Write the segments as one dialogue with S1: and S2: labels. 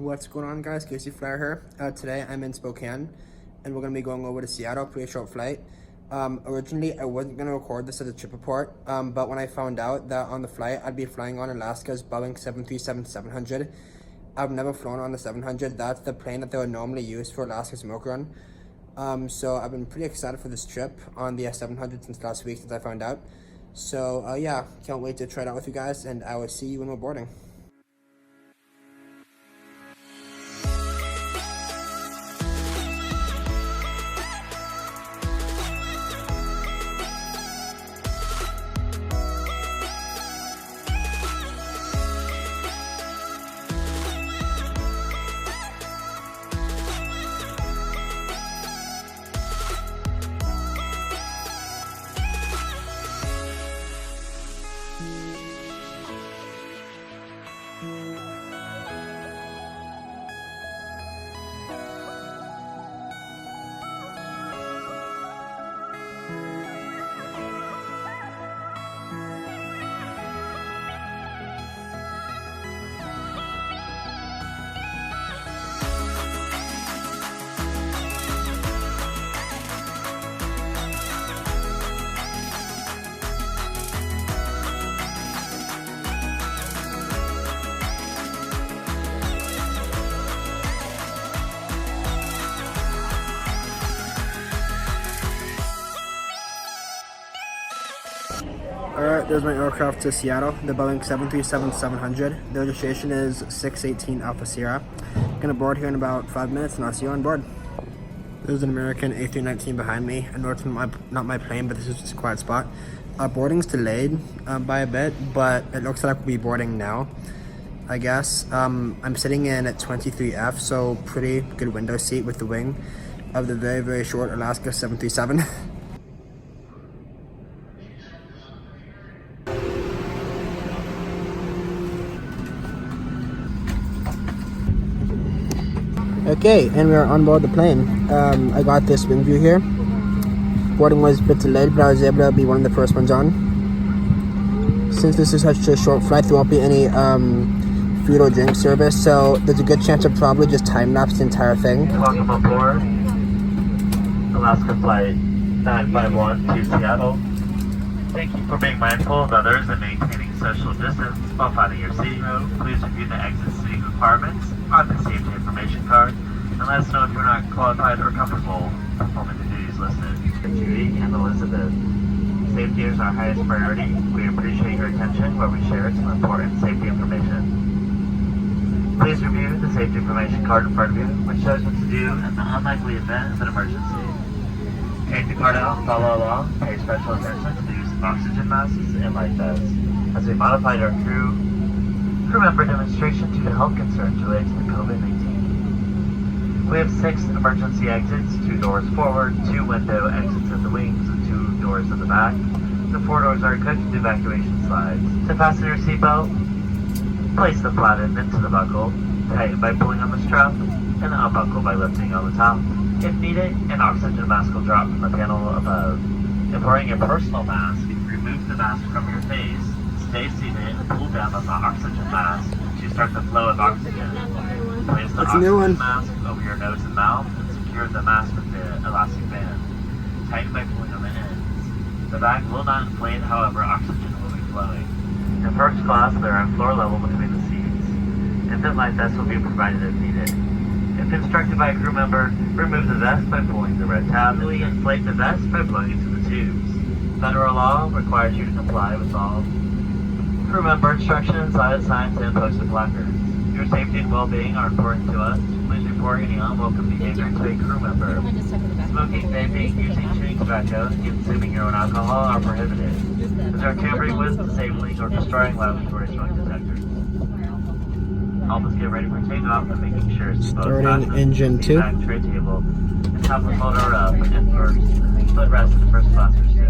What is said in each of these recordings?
S1: What's going on, guys? Casey Flyer here. Today I'm in Spokane and we're going to be going over to Seattle. Pretty short flight. Originally I wasn't going to record this as a trip report, but when I found out that on the flight I'd be flying on Alaska's Boeing 737-700. I've never flown on the 700. That's the plane that they would normally use for Alaska's milk run. So I've been pretty excited for this trip on the 700 since last week, since I found out. So yeah, can't wait to try it out with you guys, and I will see you when we're boarding. Alright, there's my aircraft to Seattle, the Boeing 737-700. The registration is 618 Alpha Sierra. Gonna board here in about 5 minutes and I'll see you on board. There's an American A319 behind me. I know it's not my plane, but this is just a quiet spot. Boarding's delayed by a bit, but it looks like we'll be boarding now, I guess. I'm sitting in at 23F, so pretty good window seat with the wing of the very, very short Alaska 737. Okay, and we are on board the plane. I got this wing view here. Boarding was a bit delayed, but I was able to be one of the first ones on. Since this is such a short flight, there won't be any food or drink service, so there's a good chance of probably just time-lapse the entire thing.
S2: Welcome aboard Alaska Flight 951 to Seattle. Thank you for being mindful of others and maintaining social distance while finding your seating row. Please review the exit seating requirements on the safety information card and let us know if you're not qualified or comfortable performing the duties listed. Judy and Elizabeth, safety is our highest priority. We appreciate your attention where we share some important safety information. Please review the safety information card in front of you, which shows what to do in the unlikely event of an emergency. Take the card out, follow along, pay special attention to the use of oxygen masks and life vests, as we modified our crew member demonstration due to health concerns related to the COVID-19. We have 6 emergency exits, 2 doors forward, 2 window exits at the wings, and 2 doors at the back. The 4 doors are equipped with evacuation slides. To fasten your seatbelt, place the flat end into the buckle, tighten by pulling on the strap, and unbuckle by lifting on the top. If needed, an oxygen mask will drop from the panel above. If wearing a personal mask, remove the mask from your face. Stay seated and pull down on the oxygen mask to start the flow of oxygen. Place the oxygen mask over your nose and mouth and secure the mask with the elastic band. Tighten by pulling on the ends. The bag will not inflate, however, oxygen will be flowing. In first class, there are floor level between the seats. Infant life vests will be provided if needed. If instructed by a crew member, remove the vest by pulling the red tab and inflate the vest by blowing into the tubes. Federal law requires you to comply with all crew member instructions, slide signs, and posted placards. Your safety and well-being are important to us. Please report any unwelcome behavior to a crew member. Smoking, vaping, using chewing tobacco, and consuming your own alcohol are prohibited. As are tampering with, disabling, or destroying laboratory smoke detectors. Help us get ready for takeoff and making sure it's
S1: starting engine 2.
S2: Back tray table and top the motor up and first footrest in the first class or so.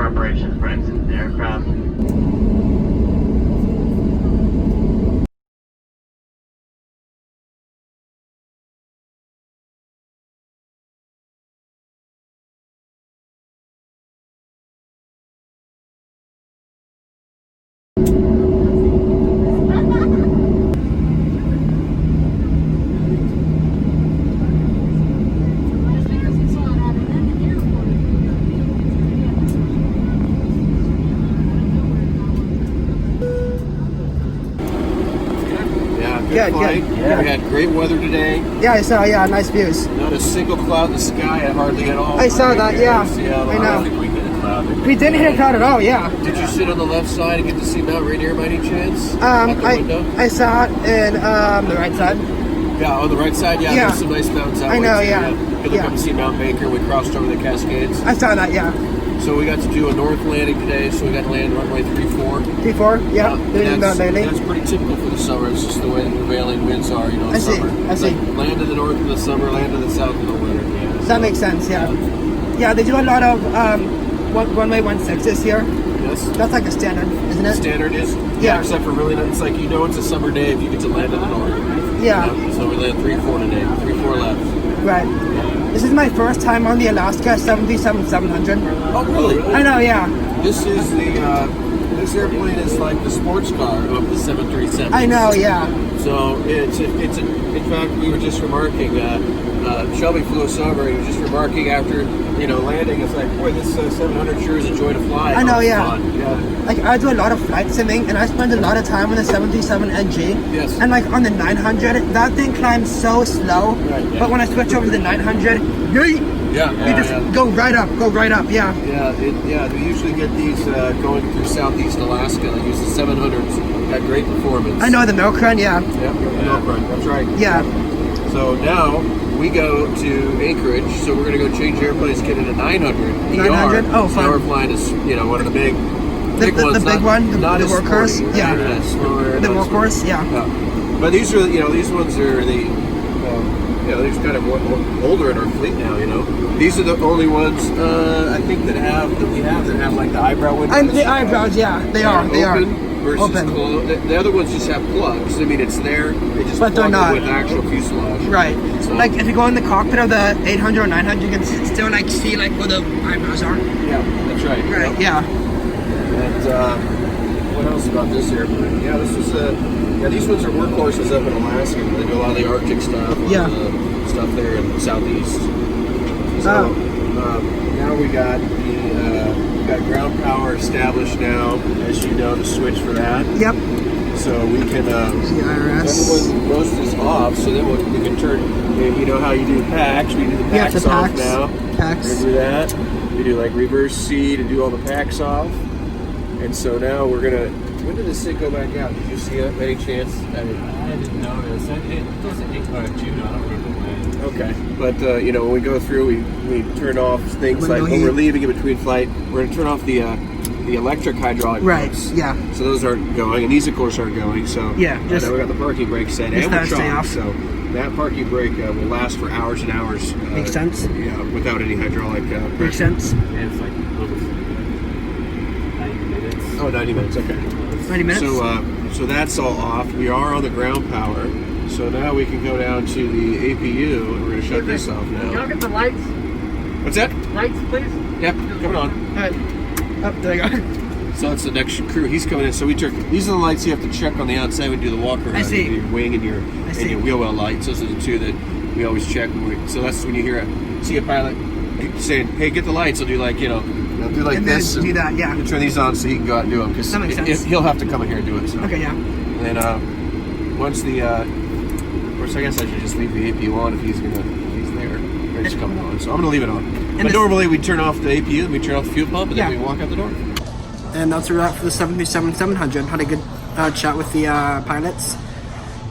S2: operations for exiting the aircraft.
S3: Good flight.
S1: Yeah.
S3: We had great weather today.
S1: Yeah, I saw. Yeah, nice views.
S3: Not a single cloud in the sky, hardly at all.
S1: I saw that. Yeah,
S3: Seattle.
S1: I know.
S3: don't think we hit a cloud.
S1: We didn't hit a cloud at all. Yeah.
S3: Did you sit on the left side and get to see Mount Rainier by any chance? Out the window?
S1: I saw it in the right side.
S3: Yeah, on the right side. Yeah,
S1: Yeah.
S3: there's some nice mountains that
S1: I
S3: way,
S1: know,
S3: too,
S1: yeah.
S3: Good to come to see Mount Baker. We crossed over the Cascades.
S1: I saw that. Yeah.
S3: So we got to do a north landing today. So we got to land runway 34.
S1: 34. Yeah.
S3: And
S1: Mount Bailey.
S3: that's pretty typical for the summer. It's just the way the prevailing winds are, in
S1: I see,
S3: summer.
S1: I see.
S3: Like, land in the north in the summer, land in the south in the winter. Yeah,
S1: That makes sense. Yeah. Yeah, they do a lot of runway 16s here.
S3: Yes.
S1: That's like a standard, isn't it?
S3: Standard is,
S1: Yeah.
S3: except for really, it's like, it's a summer day if you get to land in the north.
S1: Yeah.
S3: So we land 3-4 today, 3-4 left.
S1: Right. This is my first time on the Alaska 737-700.
S3: Oh, really?
S1: I know. Yeah.
S3: This is this airplane is like the sports car of the 737.
S1: I know. Yeah.
S3: So in fact, we were just remarking, Shelby flew us over, and he was just remarking after, landing, it's like, boy, this 700 sure is a joy to fly.
S1: I know,
S3: It's
S1: yeah.
S3: fun. Yeah.
S1: Like, I do a lot of flight simming, and I spend a lot of time on the 737NG.
S3: Yes.
S1: And like on the 900, that thing climbs so slow.
S3: Right, yeah.
S1: But when I switch over to the 900, yeet,
S3: Yeah,
S1: you just go right up. Yeah.
S3: Yeah, they usually get these going through southeast Alaska. They use the 700s. Got great performance.
S1: I know the milk run. Yeah.
S3: Yeah, that's right.
S1: Yeah.
S3: So now we go to Anchorage. So we're going to go change airplanes, get into 900.
S1: 900? Oh,
S3: so
S1: fun.
S3: now we're flying as one of the big
S1: The
S3: ones.
S1: big one, the
S3: not as
S1: workhorse.
S3: sporty,
S1: Yeah.
S3: slower,
S1: The
S3: not as-
S1: workhorse. Yeah.
S3: But these are these ones are the these kind of older in our fleet now. These are the only ones I think that we have like the eyebrow windows.
S1: And the eyebrows. Yeah. They are.
S3: Versus
S1: Open.
S3: closed. The other ones just have plugs. I mean, it's there. They just
S1: But they're
S3: plug
S1: not.
S3: it with actual fuselage.
S1: Right.
S3: So-
S1: Like if you go in the cockpit of the 800 or 900, you can still like see like where the eyebrows are.
S3: Yeah, that's right.
S1: Right.
S3: Yep.
S1: Yeah.
S3: And what else about this airplane? Yeah, this is these ones are workhorses up in Alaska. They do a lot of the Arctic stuff.
S1: Yeah.
S3: Stuff there in the southeast. So now we got ground power established now, as you know, the switch for that.
S1: Yep.
S3: So we can
S1: CIRS.
S3: then roast this off, so then we can turn. You know how you do packs? We do the
S1: Yeah,
S3: packs
S1: the
S3: off
S1: packs.
S3: now.
S1: Packs.
S3: We do that. We do like reverse C to do all the packs off. And so now we're gonna. When did this thing go back out? Did you see it? Any chance?
S4: I didn't notice. It doesn't take about June. I don't remember when.
S3: Okay, but when we go through, we turn off things
S1: Window
S3: like when
S1: heat.
S3: we're leaving in between flight. We're gonna turn off the electric hydraulic
S1: Right.
S3: pumps.
S1: Yeah.
S3: So those aren't going, and these of course aren't going. So
S1: Yeah, just-
S3: we got the parking brake set,
S1: just
S3: and we're
S1: let it stay
S3: chopped.
S1: off.
S3: So that parking brake will last for hours and hours.
S1: Makes sense.
S3: Yeah, without any hydraulic pressure.
S1: Makes sense.
S4: And it's like almost 90 minutes.
S3: Oh, 90 minutes. Okay.
S1: 90 minutes.
S3: So that's all off. We are on the ground power. So now we can go down to the APU, and we're going to shut this off
S2: Can I
S3: now.
S2: get the lights?
S3: What's that?
S2: Lights, please.
S3: Yep, coming on.
S1: All right. Up there you go.
S3: So that's the next crew. He's coming in. So these are the lights you have to check on the outside when you do the walk around.
S1: I see.
S3: Your wing and your
S1: see.
S3: wheel well lights. Those are the two that we always check. So that's when you see a pilot saying, "Hey, get the lights." He'll do like they'll do like
S1: And then
S3: this.
S1: do that, yeah.
S3: You turn these on so he can go out and do them because
S1: That makes sense.
S3: he'll have to come in here and do it. So.
S1: Okay. Yeah.
S3: And then once the, of course, I guess I should just leave the APU on if he's there. Or it's coming on. So I'm gonna leave it on. But
S1: this-
S3: normally we turn off the APU, and we turn off the fuel pump, and
S1: Yeah.
S3: then we walk out the door.
S1: And that's a wrap for the 737-700. Had a good chat with the pilots.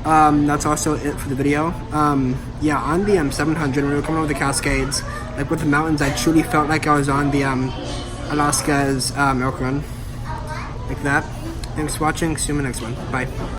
S1: That's also it for the video. Yeah, on the 700, when we were coming over the Cascades, like with the mountains, I truly felt like I was on the Alaska's milk run. Like that. Thanks for watching. See you in the next one. Bye.